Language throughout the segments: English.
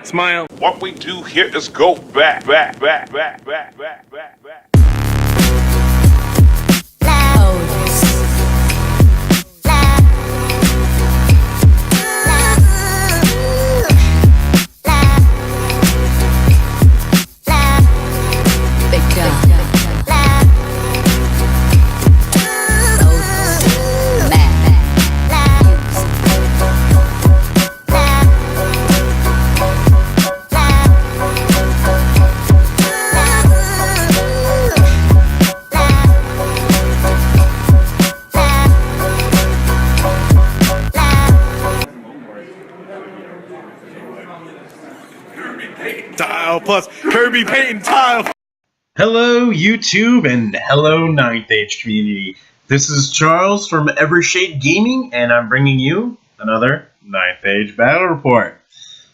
Smile. What we do here is go back. Tile plus Kirby paint and tile. Hello YouTube and hello 9th Age community. This is Charles from Evershade Gaming and I'm bringing you another 9th Age battle report.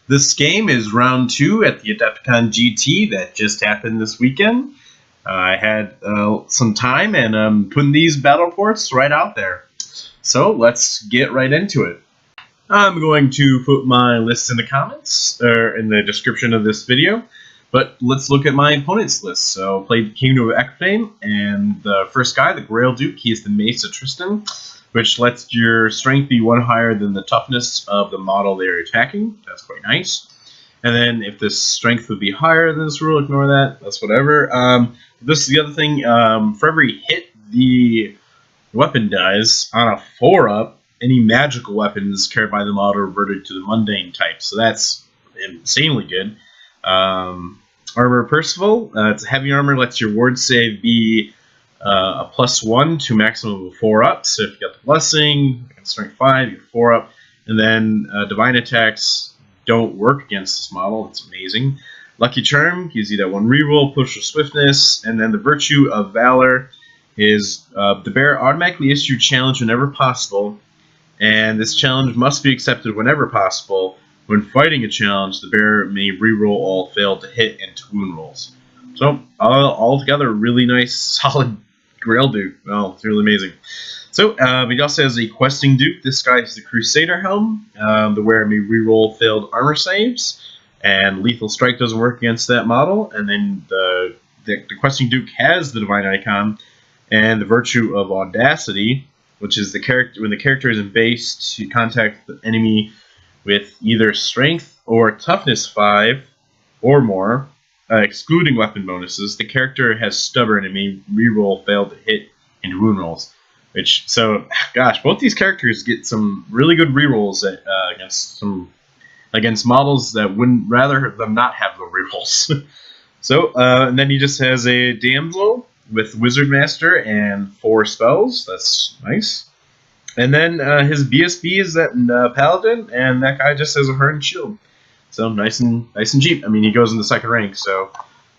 This game is round 2 at the Adepticon GT that just happened this weekend. I had some time and I'm putting these battle reports right out there. So let's get right into it. I'm going to put my list in the comments, or in the description of this video, but let's look at my opponent's list. So, played Kingdom of Equitame, and the first guy, the Grail Duke, he is the Mace of Tristan, which lets your strength be 1 higher than the toughness of the model they're attacking. That's quite nice. And then, if this strength would be higher than this rule, ignore that, that's whatever. This is the other thing, for every hit the weapon does on a 4-up, any magical weapons carried by the model reverted to the mundane type, so that's insanely good. Armor Percival, it's heavy armor, lets your ward save be a +1 to maximum of 4-up, so if you got the Blessing, strength 5, you're 4-up, and then divine attacks don't work against this model, it's amazing. Lucky Charm gives you that 1 reroll, push with swiftness, and then the Virtue of Valor is the bear automatically issues a challenge whenever possible, and this challenge must be accepted whenever possible. When fighting a challenge, the bear may reroll all failed to hit and to wound rolls. So, altogether, really nice, solid Grail Duke. Well, it's really amazing. So, he also has a Questing Duke. This guy is the Crusader Helm. The wearer may reroll failed armor saves, and Lethal Strike doesn't work against that model. And then the Questing Duke has the Divine Icon and the Virtue of Audacity, which is the character when the character is in base to contact the enemy with either strength or toughness 5 or more, excluding weapon bonuses. The character has stubborn and may reroll failed to hit and wound rolls. Gosh, both these characters get some really good rerolls against models that wouldn't rather them not have the rerolls. So, and then he just has a Damsel with Wizard Master and 4 spells. That's nice. And then his BSB is that Paladin, and that guy just has a Hardened Shield. So nice and cheap. I mean, he goes in the 2nd rank, so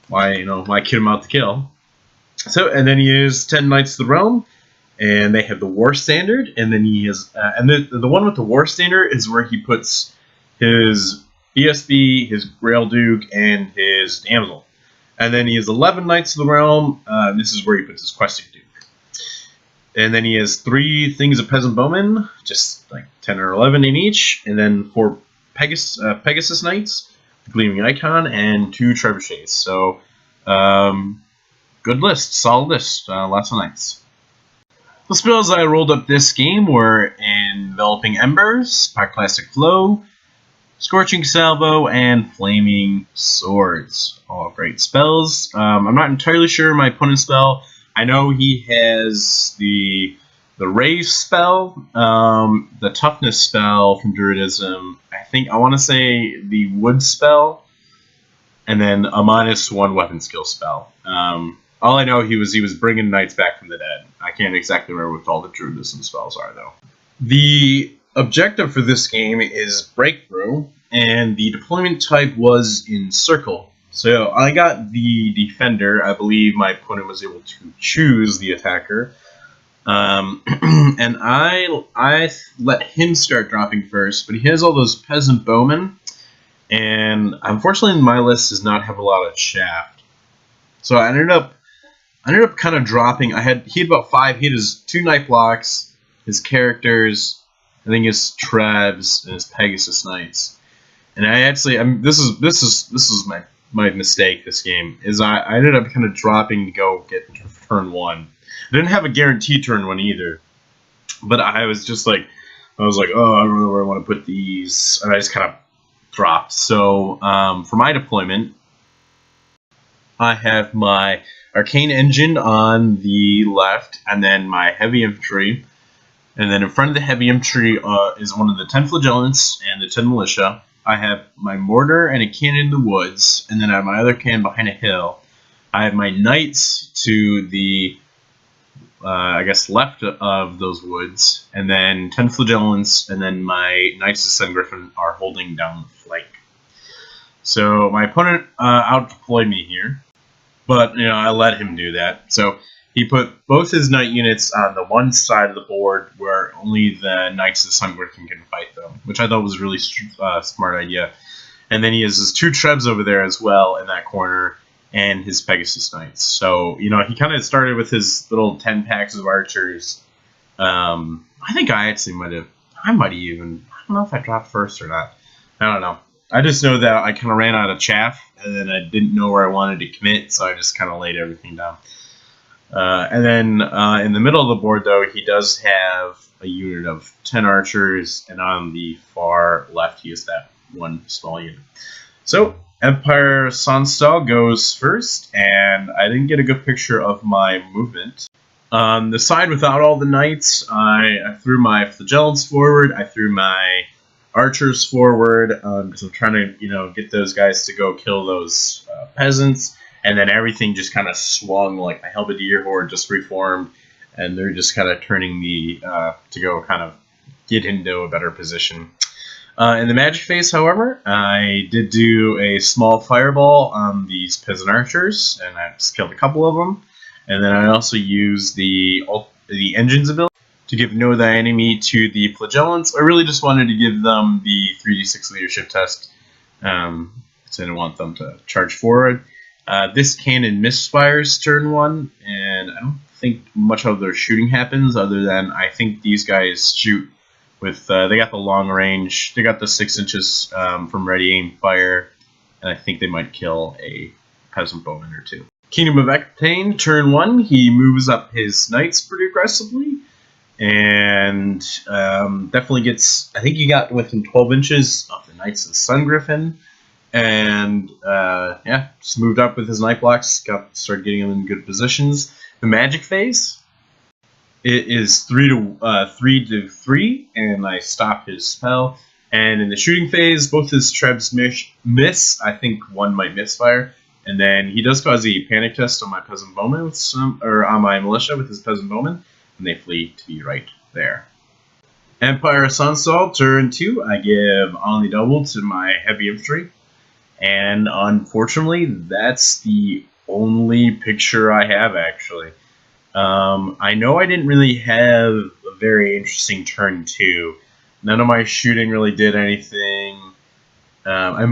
why kid him out to kill? So, and then he has 10 Knights of the Realm, and they have the War Standard, and then he has and the one with the War Standard is where he puts his BSB, his Grail Duke, and his Damsel. And then he has 11 Knights of the Realm. This is where he puts his Questing Duke. And then he has 3 Things of Peasant Bowmen, just like 10 or 11 in each. And then 4 Pegasus Knights, Gleaming Icon, and 2 Trebuchets. So, good list, solid list, lots of Knights. The spells I rolled up this game were Enveloping Embers, Pyroclastic Flow, Scorching Salvo, and Flaming Swords. All great spells. I'm not entirely sure my opponent's spell. I know he has the Raise spell, the Toughness spell from Druidism. I want to say the Wood spell, and then a -1 weapon skill spell. All I know he was bringing knights back from the dead. I can't exactly remember what all the Druidism spells are though. The objective for this game is Breakthrough, and the deployment type was in Circle. So I got the Defender. I believe my opponent was able to choose the Attacker. And I let him start dropping first, but he has all those Peasant Bowmen, and unfortunately my list does not have a lot of Shaft. So I ended up kind of dropping. He had about 5. He had his 2 Knight blocks, his characters, I think his Trebs, and his Pegasus Knights. And I actually, this is my mistake. This game is I ended up kind of dropping to go get turn 1. I didn't have a guaranteed turn 1 either, but I was like, oh, I don't know where I want to put these, and I just kind of dropped. So for my deployment, I have my arcane engine on the left, and then my heavy infantry. And then in front of the heavy infantry is one of the 10 flagellants and the 10 militia. I have my mortar and a cannon in the woods, and then I have my other cannon behind a hill. I have my knights to the, I guess, left of those woods, and then 10 flagellants, and then my knights of Sun Griffin are holding down the flank. So my opponent out-deployed me here, but I let him do that. So he put both his knight units on the one side of the board where only the Knights of the Sun Griffin can fight them, which I thought was a really smart idea. And then he has his 2 Trebs over there as well in that corner, and his Pegasus Knights. So, he kind of started with his little 10 packs of archers. I think I actually I don't know if I dropped first or not. I don't know. I just know that I kind of ran out of chaff, and then I didn't know where I wanted to commit, so I just kind of laid everything down. And then in the middle of the board, though, he does have a unit of 10 archers, and on the far left, he has that 1 small unit. So Empire Sonstal goes first, and I didn't get a good picture of my movement. On the side without all the knights, I threw my flagellants forward, I threw my archers forward, because I'm trying to get those guys to go kill those peasants. And then everything just kind of swung, like my Helvetier horde just reformed, and they're just kind of turning me to go kind of get into a better position. In the magic phase, however, I did do a small fireball on these peasant archers, and I just killed a couple of them. And then I also used the engine's ability to give know thy enemy to the flagellants. I really just wanted to give them the 3d6 leadership test, so I didn't want them to charge forward. This cannon misfires turn 1, and I don't think much of their shooting happens other than I think these guys shoot with, they got the long range, they got the 6 inches from ready aim fire, and I think they might kill a peasant bowman or 2. Kingdom of Ectane, turn 1, he moves up his knights pretty aggressively, and definitely gets, I think he got within 12 inches of the Knights of the Sun Griffin. And yeah, just moved up with his night blocks, started getting them in good positions. The magic phase, it is 3 to 3, and I stop his spell. And in the shooting phase, both his Trebs miss. I think one might misfire, and then he does cause a panic test on my peasant bowman with on my militia with his peasant bowman, and they flee to be right there. Empire Sunsol, turn 2. I give on the double to my heavy infantry. And unfortunately, that's the only picture I have, actually. I know I didn't really have a very interesting turn 2. None of my shooting really did anything. I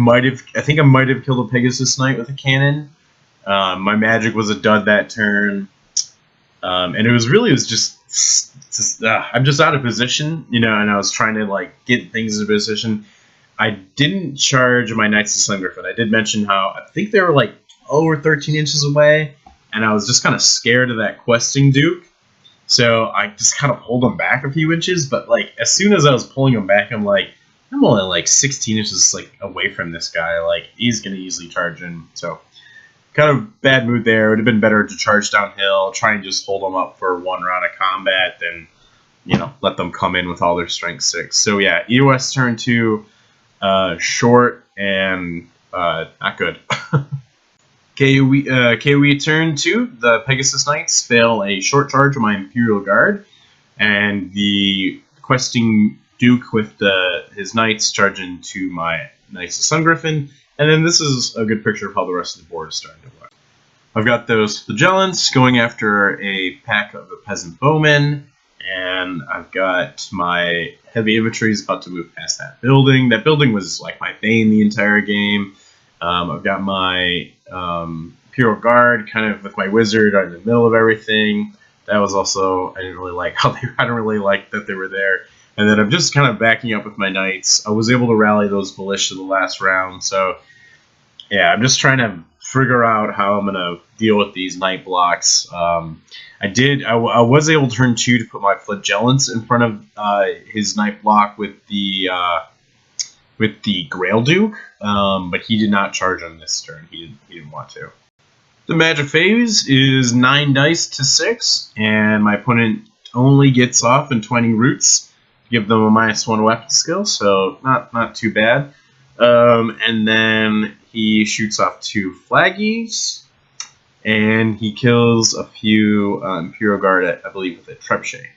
think I might have killed a Pegasus Knight with a cannon. My magic was a dud that turn. And it was just I'm just out of position, and I was trying to get things into position. I didn't charge my Knights of Sun Griffin. I did mention how I think they were 12 or 13 inches away, and I was just kind of scared of that questing Duke. So I just kind of pulled them back a few inches, but as soon as I was pulling them back, I'm only 16 inches away from this guy. He's gonna easily charge in. So kind of bad mood there. It would have been better to charge downhill, try and just hold them up for 1 round of combat, than let them come in with all their strength 6. So yeah, EOS turn 2. Short and not good. KOE turn 2, the Pegasus Knights fail a short charge of my Imperial Guard, and the questing Duke with his Knights charge into my Knights of Sun Griffin, and then this is a good picture of how the rest of the board is starting to look. I've got those flagellants going after a pack of the Peasant Bowmen, and I've got my heavy infantry is about to move past that building. That building was my bane the entire game. I've got my Imperial Guard kind of with my wizard in the middle of everything. That was also, I didn't really like that they were there. And then I'm just kind of backing up with my knights. I was able to rally those militia the last round, so yeah, I'm just trying to figure out how I'm gonna deal with these knight blocks. I was able to turn 2 to put my flagellants in front of his knight block with the Grail Duke, but he did not charge on this turn. He didn't want to. The magic phase is 9 dice to 6, and my opponent only gets off in 20 roots. Give them a -1 weapon skill, so not too bad. And then he shoots off 2 flaggies, and he kills a few Imperial Guard, I believe, with a trebuchet.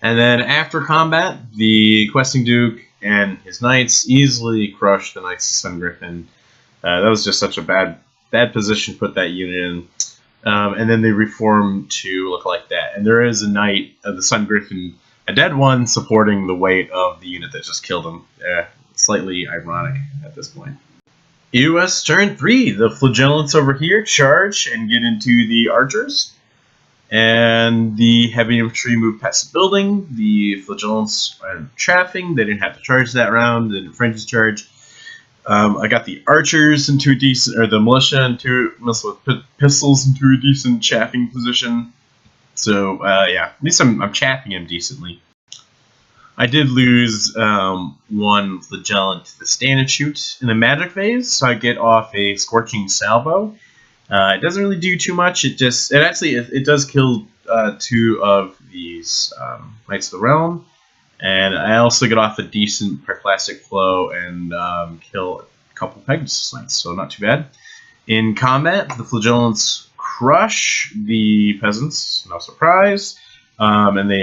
And then after combat, the Questing Duke and his knights easily crush the Knights of Sun Griffin. That was just such a bad position to put that unit in. And then they reform to look like that. And there is a knight of the Sun Griffin, a dead one, supporting the weight of the unit that just killed him. Slightly ironic at this point. EOS Turn 3. The Flagellants over here charge and get into the archers. And the heavy infantry move past the building. The Flagellants are chaffing. They didn't have to charge that round. They didn't French's charge. I got the archers into a decent, or the militia into with pistols into a decent chaffing position. So yeah, at least I'm chaffing him decently. I did lose 1 flagellant to the stand and shoot in the magic phase, so I get off a scorching salvo. It doesn't really do too much. It does kill 2 of these Knights of the Realm, and I also get off a decent Pyroclastic Flow and kill a couple Pegasus Knights, so not too bad. In combat, the Flagellants crush the peasants, no surprise. And they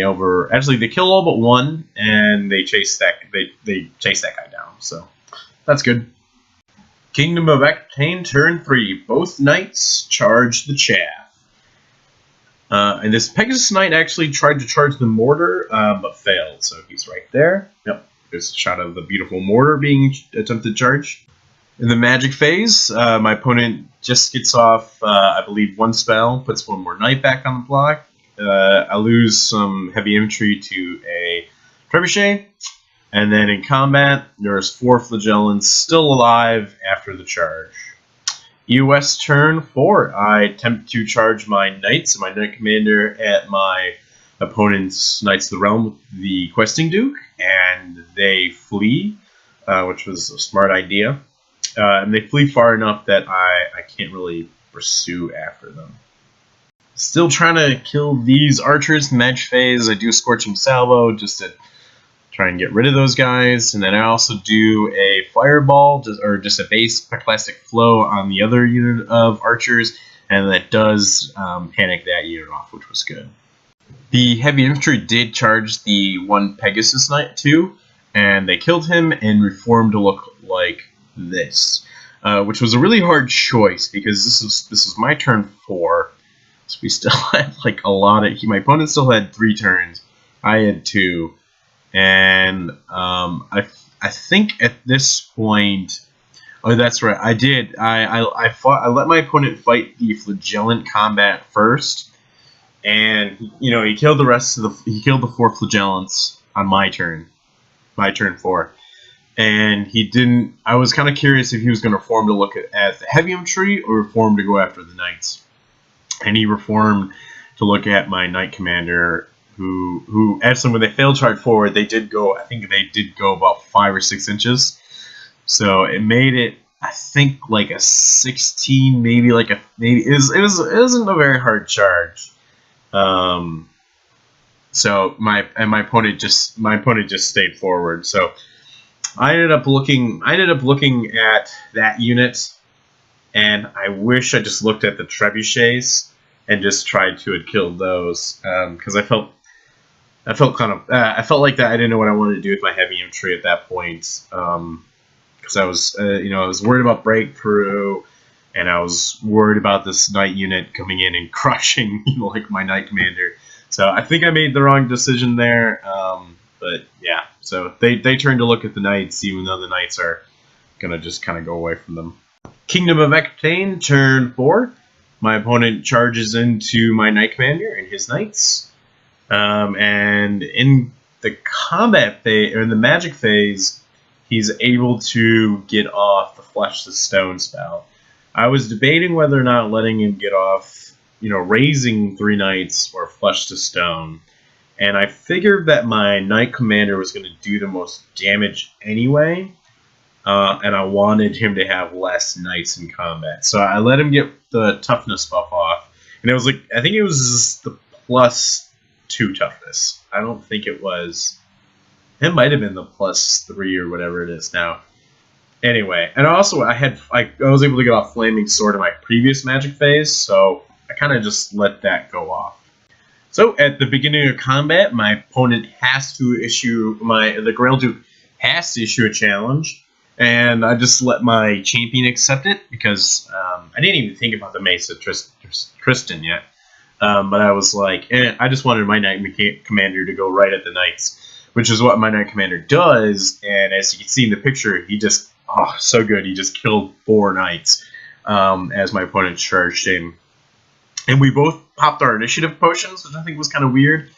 kill all but 1, and they chase that guy down. So that's good. Kingdom of Ectane, turn 3. Both knights charge the chaff. And this Pegasus Knight actually tried to charge the mortar, but failed. So he's right there. Yep, there's a shot of the beautiful mortar being attempted to charge. In the magic phase, my opponent just gets off, I believe, 1 spell, puts 1 more knight back on the block. I lose some heavy infantry to a trebuchet, and then in combat, there's 4 flagellants still alive after the charge. EOS turn 4. I attempt to charge my knights and my knight commander at my opponent's Knights of the Realm with the Questing Duke, and they flee, which was a smart idea. And they flee far enough that I can't really pursue after them. Still trying to kill these archers in the match phase. I do a Scorching Salvo just to try and get rid of those guys. And then I also do a Fireball, or just a base Pyroclastic Flow on the other unit of archers. And that does panic that unit off, which was good. The heavy infantry did charge the 1 Pegasus Knight too. And they killed him and reformed to look like this. Which was a really hard choice because this was my turn 4. So we still had like a lot of. My opponent still had 3 turns. I had 2, and I think at this point. Oh, that's right. I did. I let my opponent fight the flagellant combat first, and he killed the rest of the. He killed the 4 flagellants on my turn 4, and he didn't. I was kind of curious if he was going to reform to look at the heavy infantry or reform to go after the knights. And he reformed to look at my knight commander, who actually, when they failed charge forward, they did go. I think they did go about 5 or 6 inches. So it made it, I think, like a 16, maybe like a maybe. It wasn't a very hard charge. So my opponent just stayed forward. So I ended up looking at that unit. And I wish I just looked at the trebuchets and just tried to have killed those, because I felt like that I didn't know what I wanted to do with my heavy infantry at that point, because I was I was worried about breakthrough, and I was worried about this knight unit coming in and crushing like my knight commander. So I think I made the wrong decision there, but yeah. So they turned to look at the knights, even though the knights are gonna just kind of go away from them. Kingdom of Ectane, turn 4. My opponent charges into my knight commander and his knights. And in the combat phase, or in the magic phase, he's able to get off the Flesh to Stone spell. I was debating whether or not letting him get off, raising 3 knights or Flesh to Stone. And I figured that my Knight Commander was going to do the most damage anyway. And I wanted him to have less knights in combat. So I let him get the toughness buff off. And it was like, I think it was the +2 toughness. I don't think it was. It might have been the +3 or whatever it is now. Anyway, and also I was able to get off Flaming Sword in my previous magic phase, so I kind of just let that go off. So at the beginning of combat, my opponent has to issue the Grail Duke has to issue a challenge. And I just let my champion accept it because I didn't even think about the Mace of Tristan yet. But I was like, I just wanted my Knight Commander to go right at the Knights, which is what my Knight Commander does. And as you can see in the picture, he just, so good. He just killed 4 Knights as my opponent charged him. And we both popped our initiative potions, which I think was kind of weird.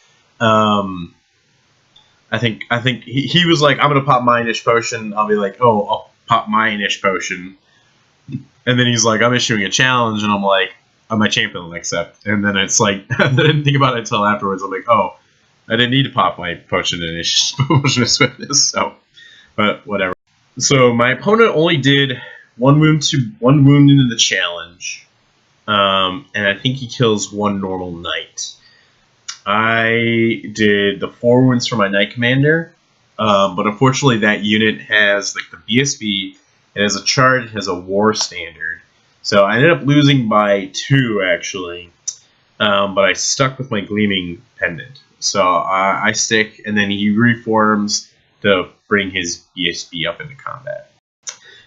I think he was like, I'm gonna pop my Inish potion. I'll be like, oh, I'll pop my Inish potion. And then he's like, I'm issuing a challenge, and I'm like, my champion will accept. And then it's like, I didn't think about it until afterwards. I'm like, oh, I didn't need to pop my potion Inish potion, so, but whatever. So my opponent only did one wound into the challenge, and I think he kills 1 normal knight. I did the 4 wounds for my Knight Commander, but unfortunately that unit has like the BSB, and as a chart it has a War Standard. So I ended up losing by 2 actually, but I stuck with my Gleaming Pendant. So I stick, and then he reforms to bring his BSB up into combat.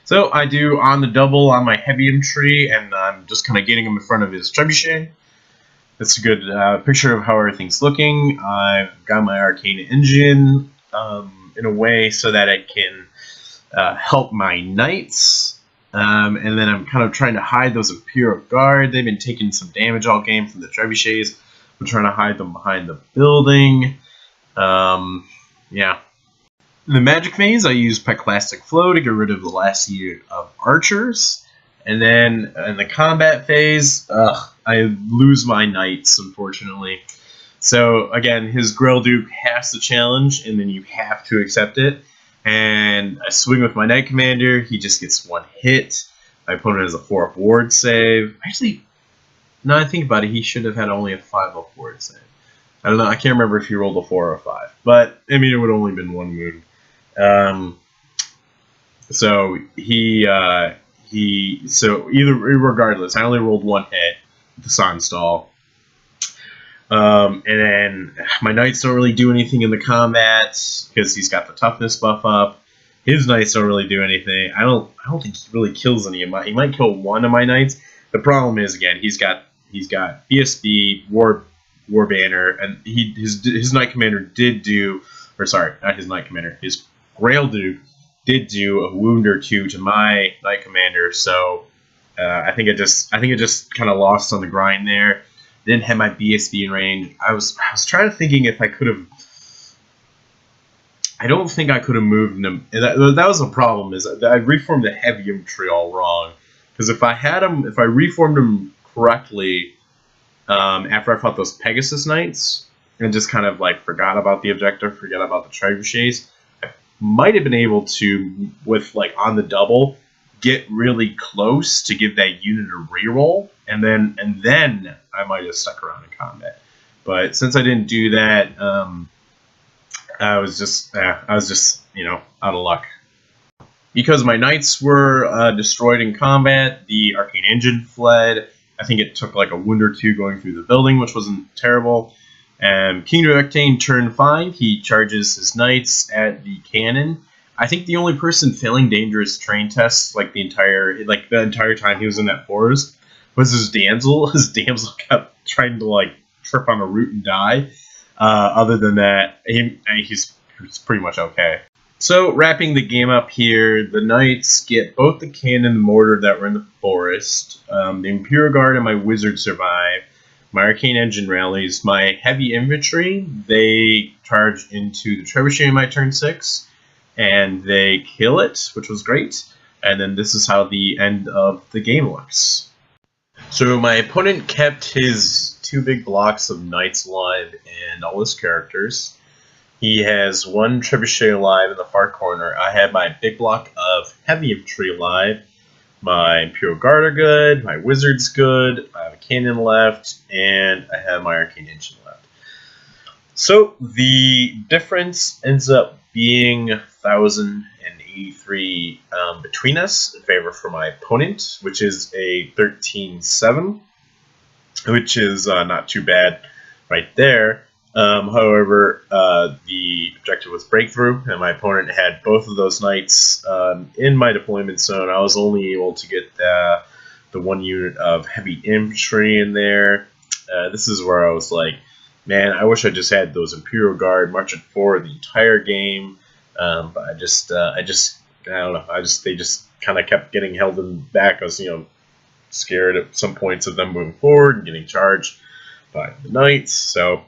So I do on the double on my heavy infantry, and I'm just kind of getting him in front of his trebuchet. That's a good picture of how everything's looking. I've got my arcane engine in a way so that it can help my knights. And then I'm kind of trying to hide those Imperial Guard. They've been taking some damage all game from the trebuchets. I'm trying to hide them behind the building. Yeah. In the magic phase, I use Pyclastic Flow to get rid of the last unit of archers. And then in the combat phase, I lose my knights, unfortunately. So again, his Grail Duke has the challenge, and then you have to accept it. And I swing with my Knight Commander. He just gets 1 hit. My opponent has a 4-up ward save. Actually, now I think about it, he should have had only a 5-up ward save. I don't know. I can't remember if he rolled a 4 or a 5. But I mean, it would have only been 1 wound. So regardless, I only rolled 1 hit with the Sanstall. And then my knights don't really do anything in the combat because he's got the toughness buff up. His knights don't really do anything. I don't think he really kills any of my. He might kill 1 of my knights. The problem is, again, he's got BSB, War Banner, and his Knight Commander did do, or sorry, not his Knight Commander, his Grail Duke did do a wound or 2 to my Knight Commander. So I think it just kind of lost on the grind there. Didn't have my BSB in range. I was trying to thinking if I could have. I don't think I could have moved them. That was the problem. Is that I reformed the heavy infantry all wrong. Because if I reformed them correctly, after I fought those Pegasus Knights and just kind of like forgot about the objective, forgot about the trebuchets, I might have been able to, with like on the double, get really close to give that unit a reroll, and then I might have stuck around in combat. But since I didn't do that, I was just out of luck. Because my knights were destroyed in combat, the arcane engine fled. I think it took like a wound or 2 going through the building, which wasn't terrible. King of Octane turn 5, he charges his knights at the cannon. I think the only person failing dangerous terrain tests the entire time he was in that forest was his damsel. His damsel kept trying to trip on a root and die. Other than that, he's pretty much okay. So wrapping the game up here, the knights get both the cannon and the mortar that were in the forest. The Imperial Guard and my wizard survive. My arcane engine rallies. My heavy infantry, they charge into the trebuchet in my turn 6, and they kill it, which was great. And then this is how the end of the game looks. So my opponent kept his 2 big blocks of knights alive and all his characters. He has 1 trebuchet alive in the far corner. I have my big block of heavy infantry alive. My Imperial Guard are good, my Wizard's good, I have a cannon left, and I have my Arcane Engine left. So the difference ends up being 1,083 between us in favor for my opponent, which is a 13-7, which is not too bad right there. However, the objective was breakthrough, and my opponent had both of those knights in my deployment zone. I was only able to get the 1 unit of heavy infantry in there. This is where I was like, man, I wish I just had those Imperial Guard marching forward the entire game. But I don't know. They just kind of kept getting held back. I was, scared at some points of them moving forward and getting charged by the knights. So.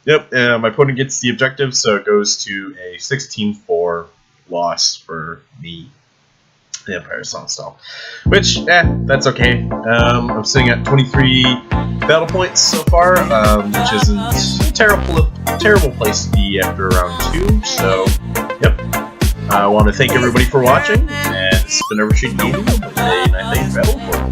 Yep, my opponent gets the objective, so it goes to a 16-4 loss for the Empire Songstall. Which, that's okay. I'm sitting at 23 battle points so far, which isn't a terrible place to be after round 2. So, yep. I want to thank everybody for watching, and this has been Eversheet Gaming with a 9th Battle Report.